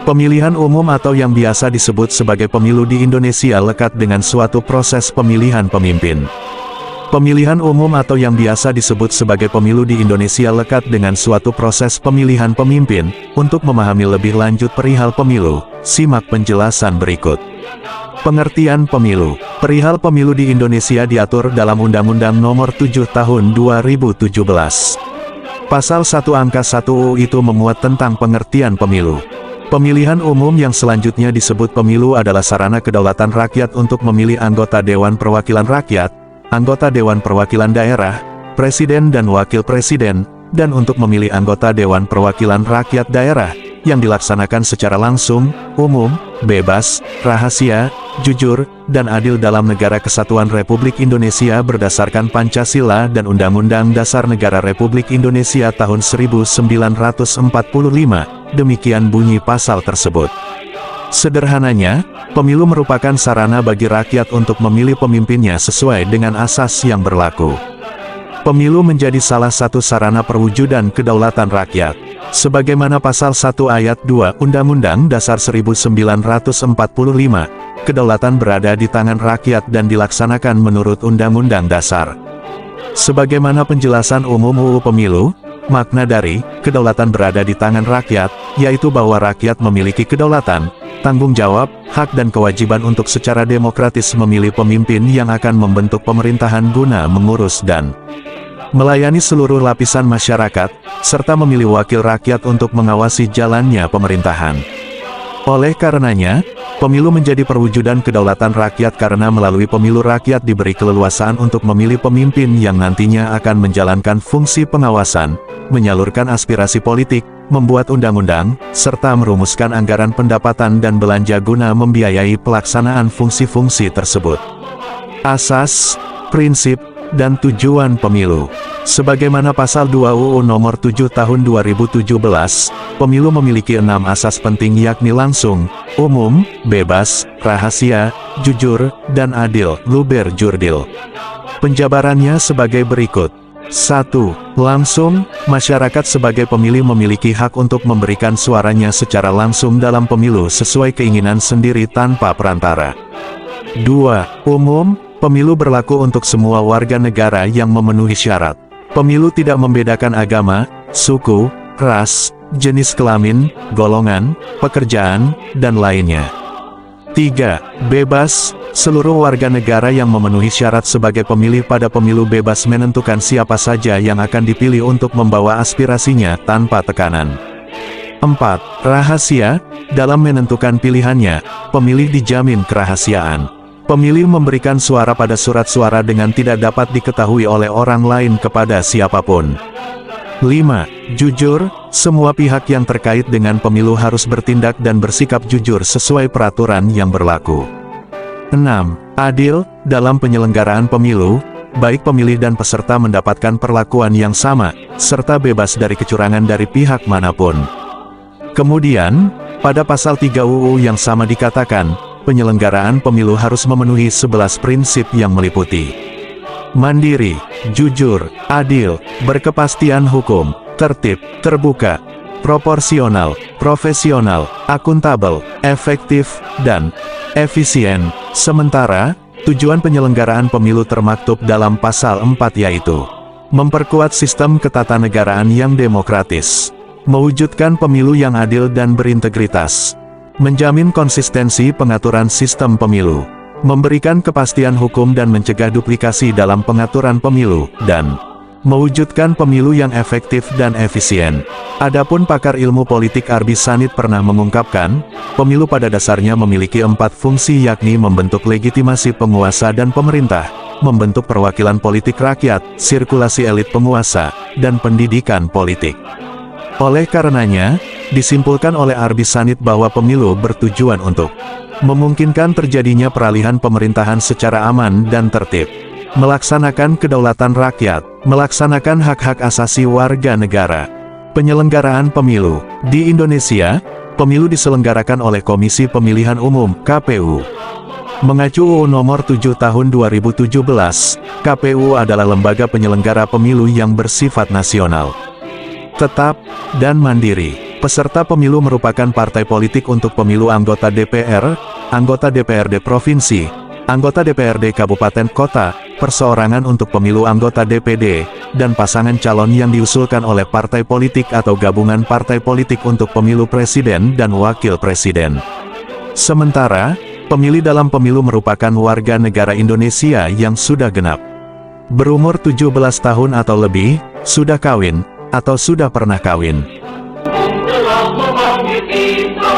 Pemilihan umum atau yang biasa disebut sebagai pemilu di Indonesia lekat dengan suatu proses pemilihan pemimpin. Pemilihan umum atau yang biasa disebut sebagai pemilu di Indonesia lekat dengan suatu proses pemilihan pemimpin. Untuk memahami lebih lanjut perihal pemilu, simak penjelasan berikut. Pengertian pemilu. Perihal pemilu di Indonesia diatur dalam Undang-Undang Nomor 7 Tahun 2017. Pasal 1 Angka 1 UU itu memuat tentang pengertian pemilu. Pemilihan umum yang selanjutnya disebut pemilu adalah sarana kedaulatan rakyat untuk memilih anggota Dewan Perwakilan Rakyat, anggota Dewan Perwakilan Daerah, Presiden dan Wakil Presiden, dan untuk memilih anggota Dewan Perwakilan Rakyat Daerah, yang dilaksanakan secara langsung, umum, bebas, rahasia, jujur, dan adil dalam Negara Kesatuan Republik Indonesia berdasarkan Pancasila dan Undang-Undang Dasar Negara Republik Indonesia tahun 1945. Demikian bunyi pasal tersebut. Sederhananya, pemilu merupakan sarana bagi rakyat untuk memilih pemimpinnya sesuai dengan asas yang berlaku. Pemilu menjadi salah satu sarana perwujudan kedaulatan rakyat. Sebagaimana pasal 1 ayat 2 Undang-Undang Dasar 1945, kedaulatan berada di tangan rakyat dan dilaksanakan menurut Undang-Undang Dasar. Sebagaimana penjelasan umum UU Pemilu, makna dari kedaulatan berada di tangan rakyat, yaitu bahwa rakyat memiliki kedaulatan, tanggung jawab, hak dan kewajiban untuk secara demokratis memilih pemimpin yang akan membentuk pemerintahan guna mengurus dan melayani seluruh lapisan masyarakat, serta memilih wakil rakyat untuk mengawasi jalannya pemerintahan. Oleh karenanya, pemilu menjadi perwujudan kedaulatan rakyat karena melalui pemilu rakyat diberi keleluasaan untuk memilih pemimpin yang nantinya akan menjalankan fungsi pengawasan, menyalurkan aspirasi politik, membuat undang-undang, serta merumuskan anggaran pendapatan dan belanja guna membiayai pelaksanaan fungsi-fungsi tersebut. Asas, prinsip, dan tujuan pemilu. Sebagaimana pasal 2 UU Nomor 7 Tahun 2017, pemilu memiliki 6 asas penting yakni langsung, umum, bebas, rahasia, jujur, dan adil, luber jurdil. Penjabarannya sebagai berikut. 1. Langsung, masyarakat sebagai pemilih memiliki hak untuk memberikan suaranya secara langsung dalam pemilu sesuai keinginan sendiri tanpa perantara. 2. Umum, pemilu berlaku untuk semua warga negara yang memenuhi syarat. Pemilu tidak membedakan agama, suku, ras, jenis kelamin, golongan, pekerjaan, dan lainnya. 3. Bebas, seluruh warga negara yang memenuhi syarat sebagai pemilih pada pemilu bebas menentukan siapa saja yang akan dipilih untuk membawa aspirasinya tanpa tekanan. 4. Rahasia, dalam menentukan pilihannya, pemilih dijamin kerahasiaan. Pemilih memberikan suara pada surat suara dengan tidak dapat diketahui oleh orang lain kepada siapapun. 5. Jujur, semua pihak yang terkait dengan pemilu harus bertindak dan bersikap jujur sesuai peraturan yang berlaku. 6. Adil, dalam penyelenggaraan pemilu, baik pemilih dan peserta mendapatkan perlakuan yang sama, serta bebas dari kecurangan dari pihak manapun. Kemudian, pada pasal 3 UU yang sama dikatakan, penyelenggaraan pemilu harus memenuhi 11 prinsip yang meliputi mandiri, jujur, adil, berkepastian hukum, tertib, terbuka, proporsional, profesional, akuntabel, efektif, dan efisien. Sementara, tujuan penyelenggaraan pemilu termaktub dalam pasal 4 yaitu memperkuat sistem ketatanegaraan yang demokratis, mewujudkan pemilu yang adil dan berintegritas, menjamin konsistensi pengaturan sistem pemilu, memberikan kepastian hukum dan mencegah duplikasi dalam pengaturan pemilu, dan mewujudkan pemilu yang efektif dan efisien. Adapun pakar ilmu politik Arbi Sanit pernah mengungkapkan, pemilu pada dasarnya memiliki 4 fungsi yakni membentuk legitimasi penguasa dan pemerintah, membentuk perwakilan politik rakyat, sirkulasi elit penguasa, dan pendidikan politik. Oleh karenanya, disimpulkan oleh Arbi Sanit bahwa pemilu bertujuan untuk memungkinkan terjadinya peralihan pemerintahan secara aman dan tertib, melaksanakan kedaulatan rakyat, melaksanakan hak-hak asasi warga negara. Penyelenggaraan pemilu di Indonesia, pemilu diselenggarakan oleh Komisi Pemilihan Umum (KPU). Mengacu UU Nomor 7 Tahun 2017, KPU adalah lembaga penyelenggara pemilu yang bersifat nasional, tetap, dan mandiri. Peserta pemilu merupakan partai politik untuk pemilu anggota DPR, anggota DPRD Provinsi, anggota DPRD Kabupaten Kota, perseorangan untuk pemilu anggota DPD, dan pasangan calon yang diusulkan oleh partai politik atau gabungan partai politik untuk pemilu presiden dan wakil presiden. Sementara, pemilih dalam pemilu merupakan warga negara Indonesia yang sudah genap berumur 17 tahun atau lebih, sudah kawin, atau sudah pernah kawin. Telah memanggil kita